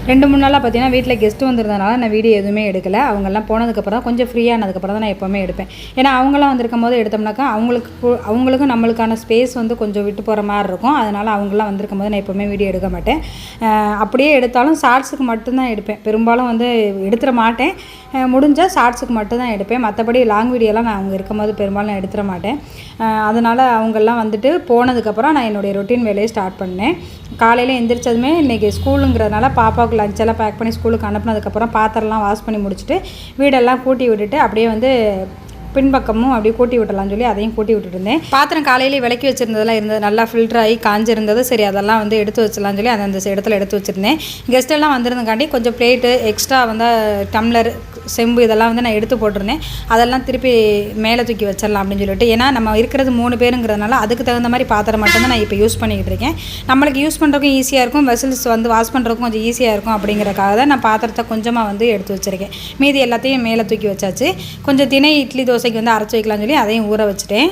2-3 நாளாக பார்த்தீங்கன்னா வீட்டில் கெஸ்ட்டு வந்திருந்தனால நான் வீடியோ எதுவுமே எடுக்கலை. அவங்கெல்லாம் போனதுக்கப்புறம் கொஞ்சம் ஃப்ரீயானதுக்கப்புறம் தான் நான் எப்போவுமே எடுப்பேன். ஏன்னா அவங்களாம் வந்திருக்கும் போது எடுத்தோம்னாக்கா அவங்களுக்கும் நம்மளுக்கான ஸ்பேஸ் வந்து கொஞ்சம் விட்டு போகிற மாதிரி இருக்கும். அதனால் அவங்களாம் வந்திருக்கும் போது நான் எப்போவுமே வீடியோ எடுக்க மாட்டேன். அப்படியே எடுத்தாலும் ஷார்ட்ஸுக்கு மட்டும்தான் எடுப்பேன். பெரும்பாலும் வந்து எடுத்துட மாட்டேன். முடிஞ்சால் ஷார்ட்ஸுக்கு மட்டும்தான் எடுப்பேன். மற்றபடி லாங் வீடியோலாம் நான் அவங்க இருக்கும்போது பெரும்பாலும் நான் எடுத்துட மாட்டேன். அதனால் அவங்கெல்லாம் வந்துட்டு போனதுக்கப்புறம் நான் என்னுடைய ரொட்டீன் வேலையை ஸ்டார்ட் பண்ணேன். காலையில் எந்திரிச்சதுமே இன்றைக்கி ஸ்கூலுங்கிறதுனால பாப்பாவுக்கு லஞ்செல்லாம் பேக் பண்ணி ஸ்கூலுக்கு அனுப்புனதுக்கப்புறம் பாத்திரம்லாம் வாஷ் பண்ணி முடிச்சுட்டு வீடெல்லாம் கூட்டி விட்டுட்டு அப்படியே வந்து பின்பக்கமும் அப்படியே கூட்டி விட்டலாம்னு சொல்லி அதையும் கூட்டி விட்டுட்டு இருந்தேன். பாத்திரம் காலையிலே விளக்கி வச்சுருந்ததெல்லாம் இருந்தது, நல்லா ஃபில்டர் ஆகி காஞ்சிருந்தது. சரி அதெல்லாம் வந்து எடுத்து வச்சலாம்னு சொல்லி அந்த இடத்துல எடுத்து வச்சுருந்தேன். கெஸ்ட்டெல்லாம் வந்திருந்தங்காண்டி கொஞ்சம் பிளேட்டு எக்ஸ்ட்ரா வந்து டம்ளர் செம்பு இதெல்லாம் வந்து நான் எடுத்து போட்டிருந்தேன். அதெல்லாம் திருப்பி மேலே தூக்கி வச்சிடலாம் அப்படின்னு சொல்லிட்டு, ஏன்னா நம்ம இருக்கிறது 3 பேருங்கிறதுனால அதுக்கு தகுந்த மாதிரி பாத்திரம் மட்டும்தான் நான் இப்போ யூஸ் பண்ணிக்கிட்டு இருக்கேன். நம்மளுக்கு யூஸ் பண்ணுறதுக்கும் ஈஸியாக இருக்கும், வெசல்ஸ் வந்து வாஷ் பண்ணுறதுக்கும் கொஞ்சம் ஈஸியாக இருக்கும். அப்படிங்கிறக்காக தான் நான் பாத்திரத்தை கொஞ்சமாக வந்து எடுத்து வச்சுருக்கேன். மீதி எல்லாத்தையும் மேலே தூக்கி வச்சாச்சு. கொஞ்சம் திணை இட்லி தோசைக்கு வந்து அரைச்சி வைக்கலாம்னு சொல்லி அதையும் ஊற வச்சுட்டேன்.